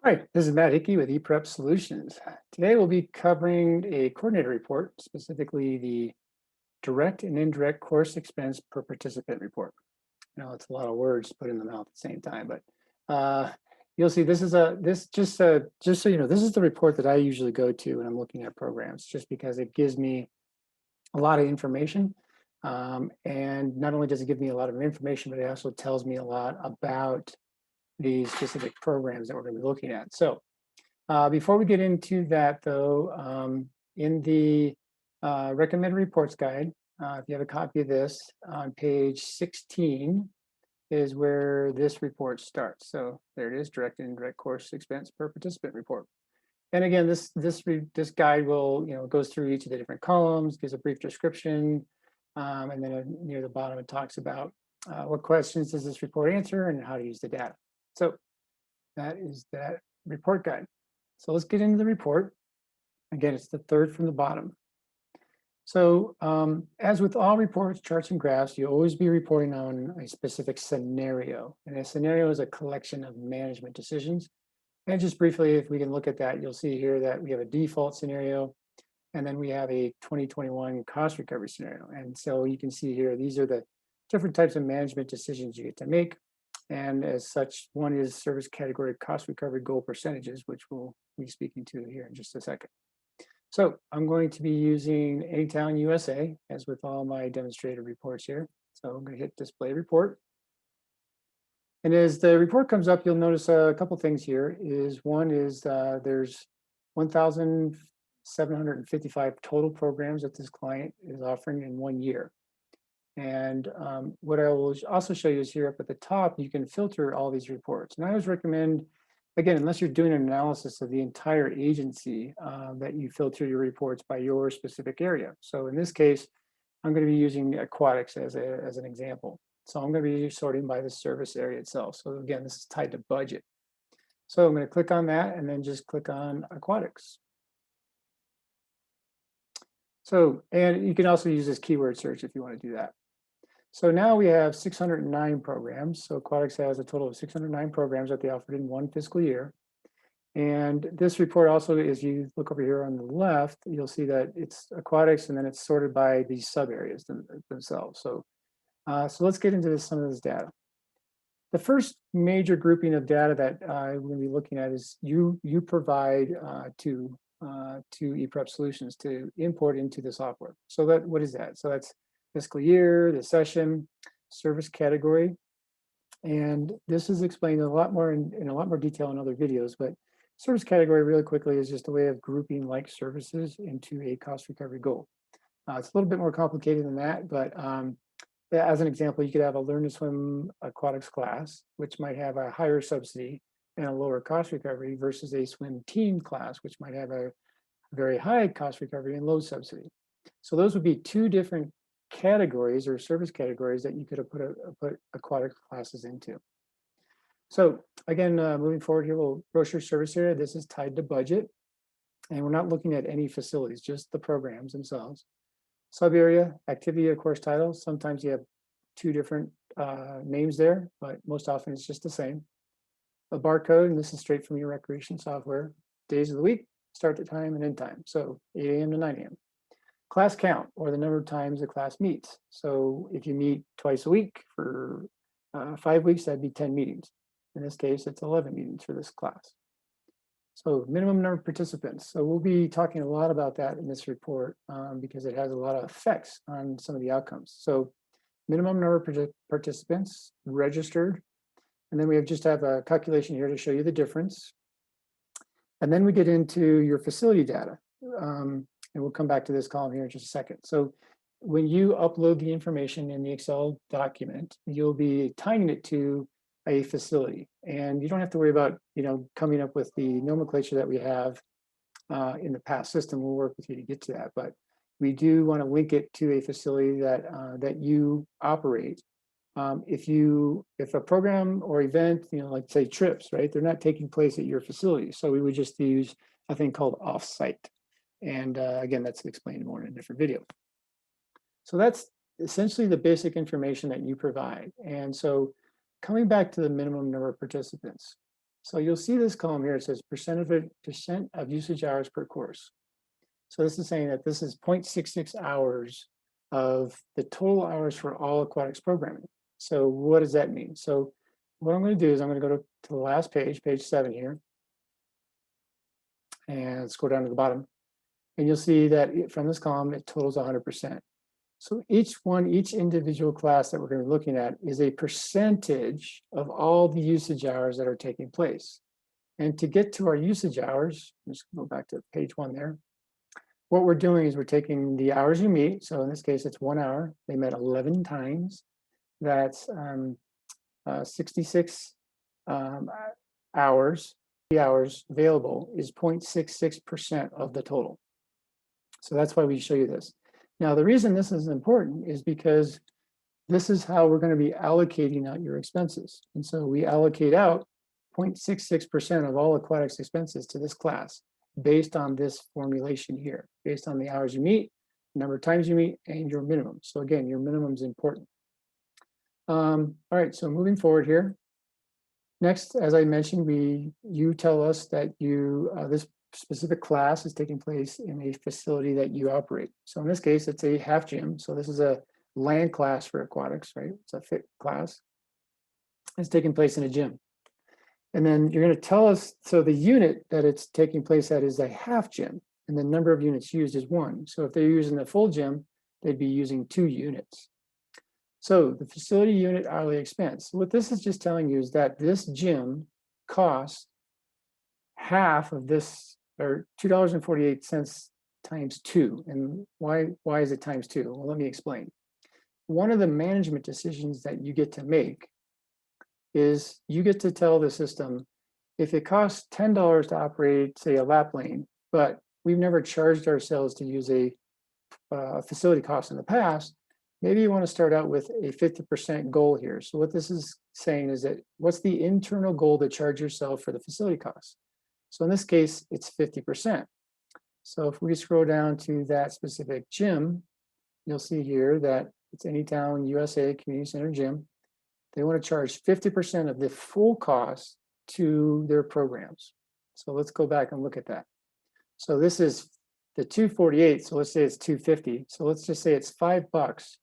Hi, this is Matt Hickey with ePRepSolutions. Today we'll be covering a coordinator report, specifically the direct and indirect course expense per participant report. I know it's a lot of words put in the mouth at the same time, but you'll see this is just so you know, this is the report that I usually go to when I'm looking at programs, just because it gives me a lot of information. And not only does it give me a lot of information, but it also tells me a lot about the specific programs that we're going to be looking at. So before we get into that, though, in the recommended reports guide, if you have a copy of this, on page 16 is where this report starts. So there it is, direct and indirect course expense per participant report. And again, this guide will, goes through each of the different columns, gives a brief description, and then near the bottom it talks about what questions does this report answer and how to use the data. So that is that report guide. So let's get into the report. Again, it's the third from the bottom. So as with all reports, charts, and graphs, you always be reporting on a specific scenario. And a scenario is a collection of management decisions. And just briefly, if we can look at that, you'll see here that we have a default scenario, and then we have a 2021 cost recovery scenario. And so you can see here, these are the different types of management decisions you get to make. And as such, one is service category cost recovery goal percentages, which we'll be speaking to here in just a second. So I'm going to be using Anytown USA, as with all my demonstrated reports here. So I'm going to hit display report. And as the report comes up, you'll notice a couple things here. One is there's 1,755 total programs that this client is offering in 1 year. And what I will also show you is here up at the top, you can filter all these reports. And I always recommend, again, unless you're doing an analysis of the entire agency, that you filter your reports by your specific area. So in this case, I'm going to be using aquatics as an example. So I'm going to be sorting by the service area itself. So again, this is tied to budget. So I'm going to click on that and then just click on aquatics. So, and you can also use this keyword search if you want to do that. So now we have 609 programs. So aquatics has a total of 609 programs that they offered in 1 fiscal year. And this report also, as you look over here on the left, you'll see that it's aquatics and then it's sorted by these sub areas themselves. So let's get into some of this data. The first major grouping of data that we're going to be looking at is you provide to ePRepSolutions to import into the software. So what is that? So that's fiscal year, the session, service category. And this is explained a lot more in a lot more detail in other videos, but service category really quickly is just a way of grouping like services into a cost recovery goal. It's a little bit more complicated than that, but as an example, you could have a learn to swim aquatics class, which might have a higher subsidy and a lower cost recovery versus a swim team class, which might have a very high cost recovery and low subsidy. So those would be two different categories or service categories that you could have put aquatic classes into. So again, moving forward here, we'll brochure service area. This is tied to budget, and we're not looking at any facilities, just the programs themselves. Sub area, activity or course title. Sometimes you have two different names there, but most often it's just the same. A barcode, and this is straight from your recreation software. Days of the week, start the time and end time. So 8 a.m. to 9 a.m. Class count, or the number of times the class meets. So if you meet twice a week for 5 weeks, that'd be 10 meetings. In this case, it's 11 meetings for this class. So minimum number of participants. So we'll be talking a lot about that in this report because it has a lot of effects on some of the outcomes. So minimum number of participants registered. And then we just have a calculation here to show you the difference. And then we get into your facility data. And we'll come back to this column here in just a second. So when you upload the information in the Excel document, you'll be tying it to a facility. And you don't have to worry about, coming up with the nomenclature that we have in the past system. We'll work with you to get to that. But we do want to link it to a facility that you operate. If a program or event, like say trips, right, they're not taking place at your facility. So we would just use a thing called offsite. And again, that's explained more in a different video. So that's essentially the basic information that you provide. And so coming back to the minimum number of participants. So you'll see this column here, it says percent of usage hours per course. So this is saying that this is 0.66 hours of the total hours for all aquatics programming. So what does that mean? So what I'm going to do is I'm going to go to the last page, page 7 here. And let's go down to the bottom. And you'll see that from this column, it totals 100%. So each individual class that we're going to be looking at is a percentage of all the usage hours that are taking place. And to get to our usage hours, let's go back to page 1 there. What we're doing is we're taking the hours you meet. So in this case, it's 1 hour. They met 11 times. That's 66 hours. The hours available is 0.66% of the total. So that's why we show you this. Now, the reason this is important is because this is how we're going to be allocating out your expenses. And so we allocate out 0.66% of all aquatics expenses to this class based on this formulation here, based on the hours you meet, number of times you meet, and your minimum. So again, your minimum is important. All right, so moving forward here. Next, as I mentioned, you tell us that this specific class is taking place in a facility that you operate. So in this case, it's a half gym. So this is a land class for aquatics, right? It's a fit class. It's taking place in a gym. And then you're going to tell us, so the unit that it's taking place at is a half gym, and the number of units used is 1. So if they're using the full gym, they'd be using 2 units. So the facility unit hourly expense. What this is just telling you is that this gym costs half of this, or $2.48 times 2. And why is it times 2? Well, let me explain. One of the management decisions that you get to make is you get to tell the system, if it costs $10 to operate, say, a lap lane, but we've never charged ourselves to use a facility cost in the past, maybe you want to start out with a 50% goal here. So what this is saying is that what's the internal goal to charge yourself for the facility costs? So in this case, it's 50%. So if we scroll down to that specific gym, you'll see here that it's Anytown USA Community Center Gym. They want to charge 50% of the full cost to their programs. So let's go back and look at that. So this is the 248. So let's say it's 250. So let's just say it's $5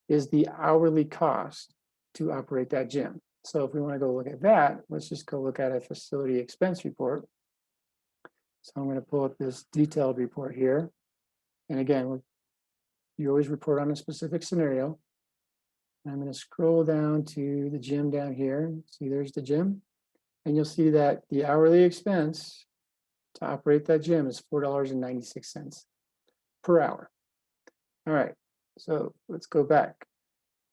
is the hourly cost to operate that gym. So if we want to go look at that, let's just go look at a facility expense report. So I'm going to pull up this detailed report here. And again, you always report on a specific scenario. I'm going to scroll down to the gym down here. See, there's the gym. And you'll see that the hourly expense to operate that gym is $4.96 per hour. All right, so let's go back.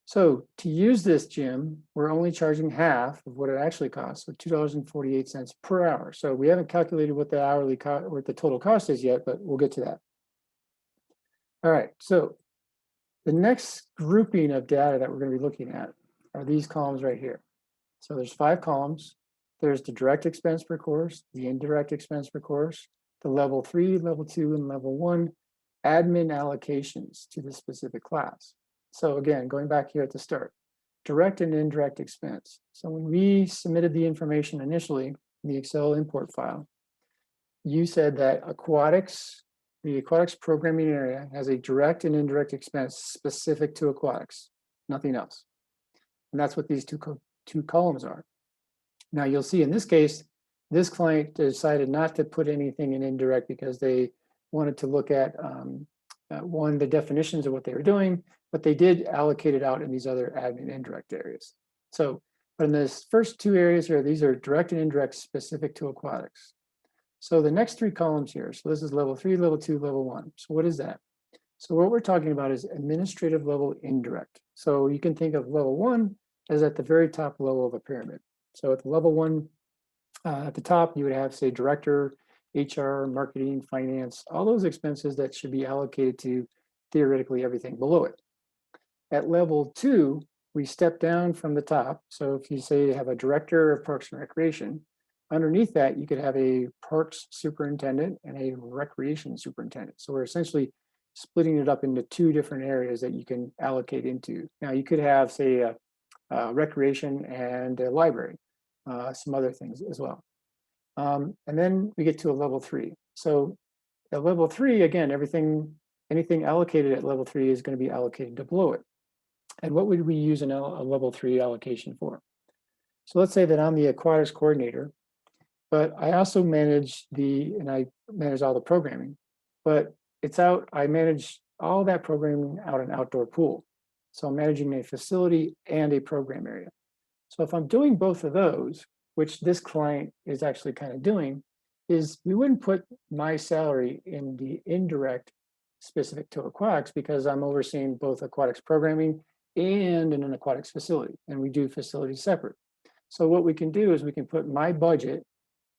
So to use this gym, we're only charging half of what it actually costs, so $2.48 per hour. So we haven't calculated what the hourly cost, what the total cost is yet, but we'll get to that. All right, so the next grouping of data that we're going to be looking at are these columns right here. So there's 5 columns. There's the direct expense per course, the indirect expense per course, the level 3, level 2, and level 1 admin allocations to the specific class. So again, going back here at the start, direct and indirect expense. So when we submitted the information initially in the Excel import file, you said that the aquatics programming area has a direct and indirect expense specific to aquatics, nothing else. And that's what these two columns are. Now you'll see in this case, this client decided not to put anything in indirect because they wanted to look at the definitions of what they were doing, but they did allocate it out in these other admin indirect areas. So, but in this first 2 areas here, these are direct and indirect specific to aquatics. So the next 3 columns here, so this is level 3, level 2, level 1. So what is that? So what we're talking about is administrative level indirect. So you can think of level 1 as at the very top level of a pyramid. So at the level 1, at the top, you would have, say, director, HR, marketing, finance, all those expenses that should be allocated to theoretically everything below it. At level 2, we step down from the top. So if you say you have a director of Parks and Recreation, underneath that, you could have a parks superintendent and a recreation superintendent. So we're essentially splitting it up into 2 different areas that you can allocate into. Now you could have, say, a recreation and a library, some other things as well. And then we get to a level 3. So at level 3, again, anything allocated at level 3 is going to be allocated to below it. And what would we use a level 3 allocation for? So let's say that I'm the aquatics coordinator, but I also manage I manage all the programming, but I manage all that programming out an outdoor pool. So I'm managing a facility and a program area. So if I'm doing both of those, which this client is actually kind of doing, is we wouldn't put my salary in the indirect specific to aquatics because I'm overseeing both aquatics programming and in an aquatics facility, and we do facilities separate. So what we can do is we can put my budget,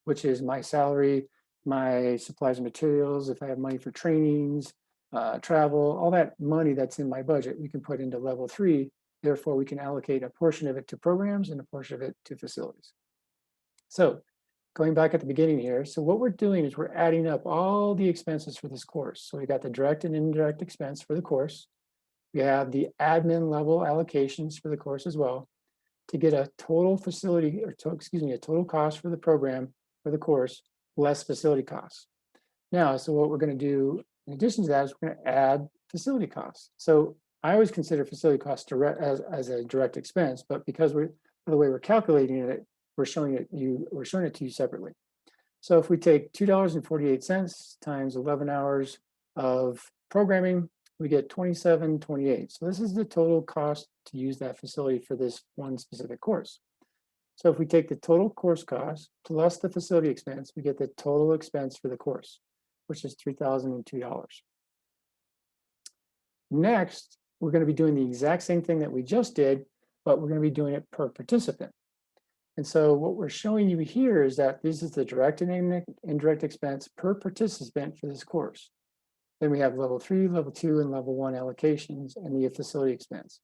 which is my salary, my supplies and materials, if I have money for trainings, travel, all that money that's in my budget, we can put into level 3. Therefore, we can allocate a portion of it to programs and a portion of it to facilities. So going back at the beginning here, so what we're doing is we're adding up all the expenses for this course. So we got the direct and indirect expense for the course. We have the admin level allocations for the course as well to get a total facility, or a total cost for the program for the course, less facility costs. Now, so what we're going to do in addition to that is we're going to add facility costs. So I always consider facility costs as a direct expense, but because the way we're calculating it, we're showing it to you separately. So if we take $2.48 times 11 hours of programming, we get $27.28. So this is the total cost to use that facility for this one specific course. So if we take the total course cost plus the facility expense, we get the total expense for the course, which is $3,002. Next, we're going to be doing the exact same thing that we just did, but we're going to be doing it per participant. And so what we're showing you here is that this is the direct and indirect expense per participant for this course. Then we have level 3, level 2, and level 1 allocations and the facility expense.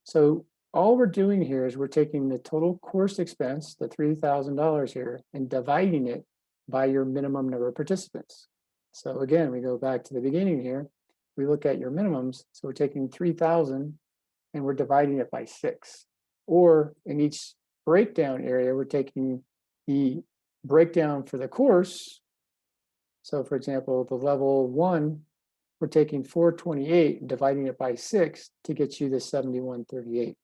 So all we're doing here is we're taking the total course expense, the $3,000 here, and dividing it by your minimum number of participants. So again, we go back to the beginning here. We look at your minimums. So we're taking 3,000 and we're dividing it by 6. Or in each breakdown area, we're taking the breakdown for the course. So for example, the level 1, we're taking 428 and dividing it by 6 to get you the 7138.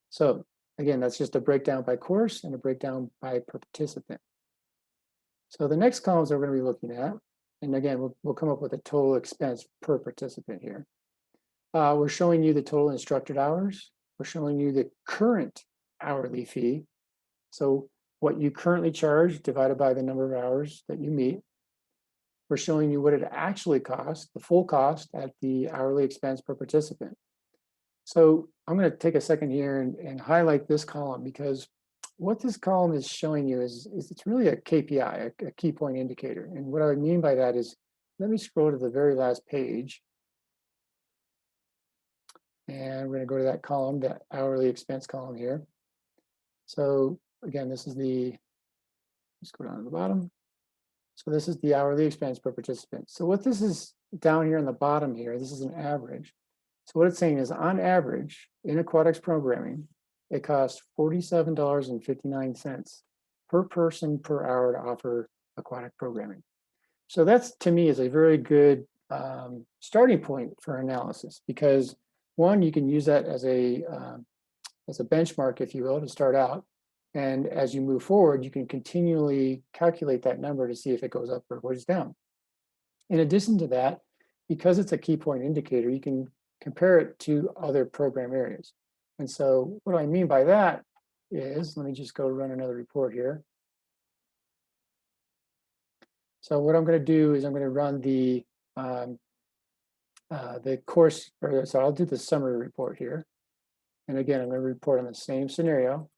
So again, that's just a breakdown by course and a breakdown by per participant. So the next columns that we're going to be looking at, and again, we'll come up with a total expense per participant here. We're showing you the total instructed hours. We're showing you the current hourly fee. So what you currently charge divided by the number of hours that you meet. We're showing you what it actually costs, the full cost at the hourly expense per participant. So I'm going to take a second here and highlight this column because what this column is showing you is it's really a KPI, a key point indicator. And what I mean by that is, let me scroll to the very last page. And we're going to go to that column, that hourly expense column here. So again, let's go down to the bottom. So this is the hourly expense per participant. So what this is down here on the bottom here, this is an average. So what it's saying is on average in aquatics programming, it costs $47.59 per person per hour to offer aquatic programming. So that's, to me, is a very good starting point for analysis because one, you can use that as a benchmark, if you will, to start out. And as you move forward, you can continually calculate that number to see if it goes up or goes down. In addition to that, because it's a key point indicator, you can compare it to other program areas. And so what I mean by that is, let me just go run another report here. So what I'm going to do is I'm going to run the course, so I'll do the summary report here. And again, I'm going to report on the same scenario.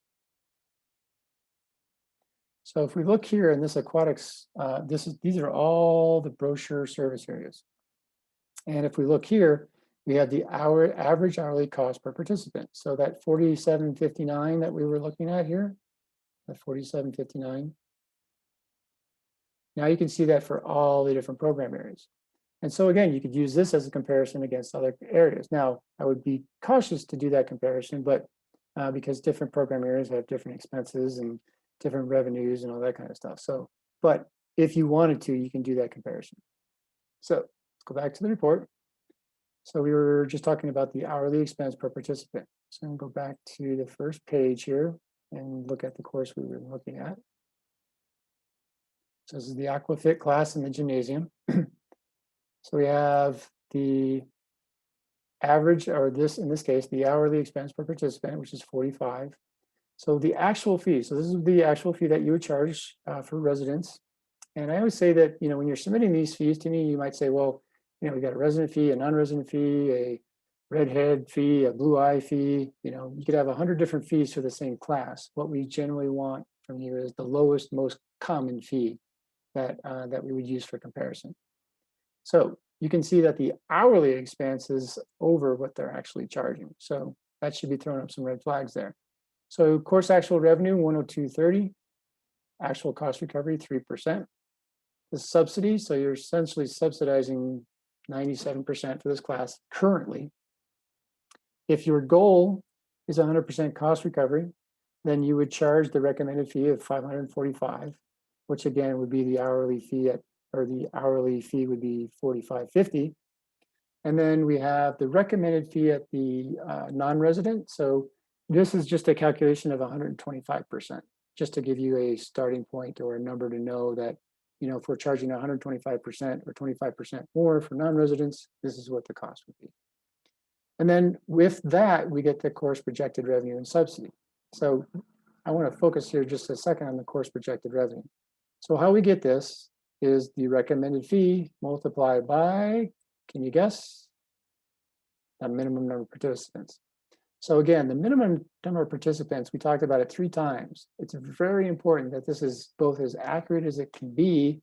So if we look here in this aquatics, these are all the brochure service areas. And if we look here, we have the average hourly cost per participant. So that $47.59 that we were looking at here, the $47.59. Now you can see that for all the different program areas. And so again, you could use this as a comparison against other areas. Now, I would be cautious to do that comparison, but because different program areas have different expenses and different revenues and all that kind of stuff. So, but if you wanted to, you can do that comparison. So let's go back to the report. So we were just talking about the hourly expense per participant. So I'm going to go back to the first page here and look at the course we were looking at. So this is the Aquafit class in the gymnasium. So we have the average, or this, in this case, the hourly expense per participant, which is 45. So the actual fee, so this is the actual fee that you would charge for residents. And I always say that, when you're submitting these fees to me, you might say, well, we got a resident fee, a non-resident fee, a redhead fee, a blue eye fee. You could have 100 different fees for the same class. What we generally want from you is the lowest, most common fee that we would use for comparison. So you can see that the hourly expense is over what they're actually charging. So that should be throwing up some red flags there. So course actual revenue, 102.30, actual cost recovery, 3%. The subsidy, so you're essentially subsidizing 97% for this class currently. If your goal is 100% cost recovery, then you would charge the recommended fee of $545, which again would be the hourly fee the hourly fee would be $45.50. And then we have the recommended fee at the non-resident. So this is just a calculation of 125%, just to give you a starting point or a number to know that, if we're charging 125% or 25% more for non-residents, this is what the cost would be. And then with that, we get the course projected revenue and subsidy. So I want to focus here just a second on the course projected revenue. So how we get this is the recommended fee multiplied by, can you guess? The minimum number of participants. So again, the minimum number of participants, we talked about it 3 times. It's very important that this is both as accurate as it can be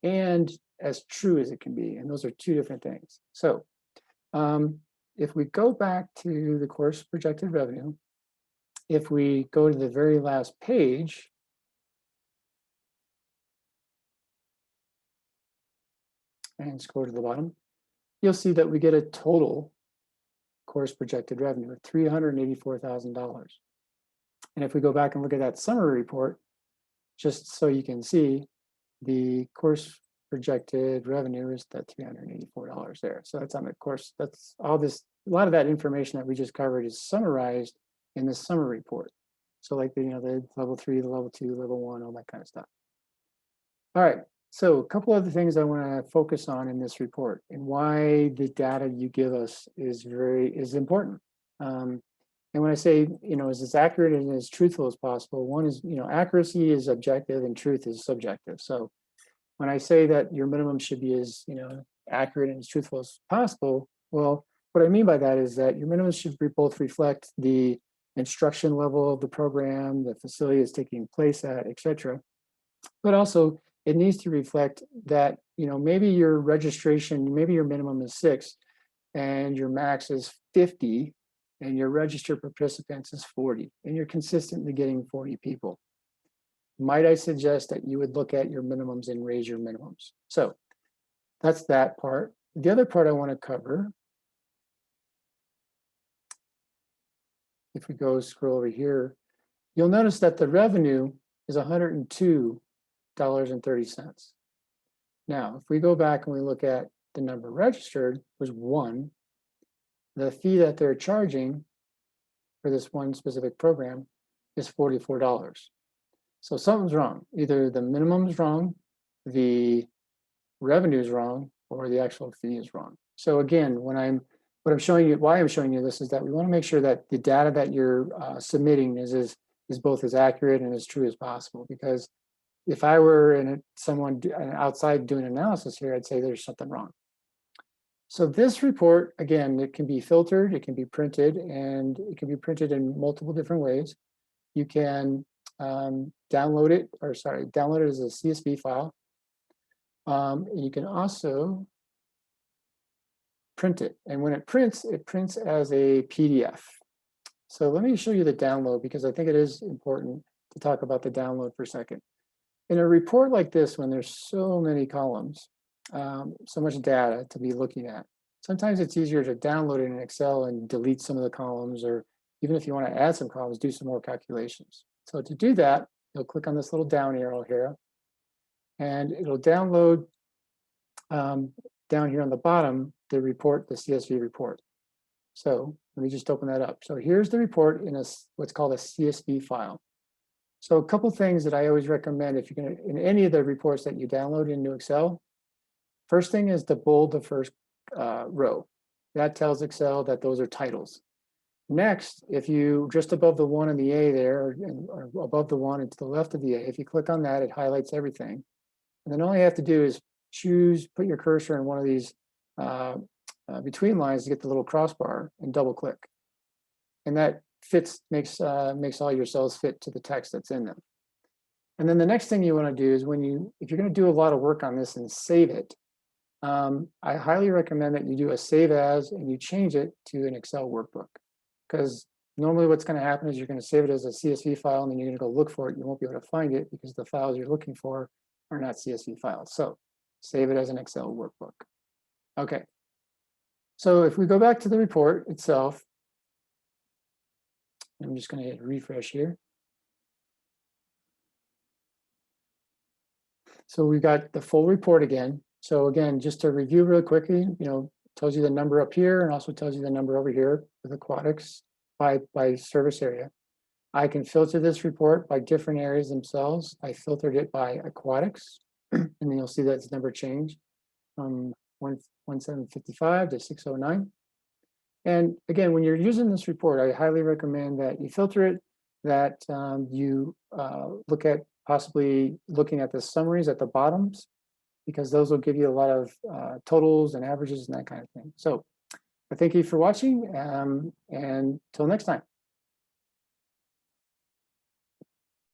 and as true as it can be. And those are 2 different things. So if we go back to the course projected revenue, if we go to the very last page, and scroll to the bottom, you'll see that we get a total course projected revenue of $384,000. And if we go back and look at that summary report, just so you can see, the course projected revenue is that $384 there. So that's on the course, that's all this, a lot of that information that we just covered is summarized in this summary report. So like the level 3, the level 2, level 1, all that kind of stuff. All right. So a couple other things I want to focus on in this report and why the data you give us is important. And when I say, is as accurate and as truthful as possible, one is, accuracy is objective and truth is subjective. So when I say that your minimum should be as, accurate and as truthful as possible, well, what I mean by that is that your minimum should both reflect the instruction level of the program, the facility is taking place at, et cetera, but also it needs to reflect that, maybe your registration, maybe your minimum is 6 and your max is 50 and your registered participants is 40 and you're consistently getting 40 people. Might I suggest that you would look at your minimums and raise your minimums? So that's that part. The other part I want to cover, if we go scroll over here, you'll notice that the revenue is $102.30. Now, if we go back and we look at the number registered was 1, the fee that they're charging for this one specific program is $44. So something's wrong. Either the minimum is wrong, the revenue is wrong, or the actual fee is wrong. So again, why I'm showing you this is that we want to make sure that the data that you're submitting is both as accurate and as true as possible. Because if I were someone outside doing analysis here, I'd say there's something wrong. So this report, again, it can be filtered, it can be printed, and it can be printed in multiple different ways. You can download it as a CSV file. You can also print it. And when it prints as a PDF. So let me show you the download because I think it is important to talk about the download for a second. In a report like this, when there's so many columns, so much data to be looking at, sometimes it's easier to download it in Excel and delete some of the columns, or even if you want to add some columns, do some more calculations. So to do that, you'll click on this little down arrow here, and it'll download down here on the bottom the report, the CSV report. So let me just open that up. So here's the report in what's called a CSV file. So a couple things that I always recommend if you're going to, in any of the reports that you download into Excel, first thing is to bold the first row. That tells Excel that those are titles. Next, if you just above the 1 and the A there, or above the 1 and to the left of the A, if you click on that, it highlights everything. And then all you have to do is put your cursor in one of these between lines to get the little crossbar and double click. And that makes all your cells fit to the text that's in them. And then the next thing you want to do is if you're going to do a lot of work on this and save it, I highly recommend that you do a save as and you change it to an Excel workbook. Because normally what's going to happen is you're going to save it as a CSV file and then you're going to go look for it. You won't be able to find it because the files you're looking for are not CSV files. So save it as an Excel workbook. Okay. So if we go back to the report itself, I'm just going to hit refresh here. So we got the full report again. So again, just to review real quickly, tells you the number up here and also tells you the number over here with aquatics by service area. I can filter this report by different areas themselves. I filtered it by aquatics, and then you'll see that its number changed from 1755 to 609. And again, when you're using this report, I highly recommend that you filter it, that you look at possibly looking at the summaries at the bottoms, because those will give you a lot of totals and averages and that kind of thing. So I thank you for watching, and until next time.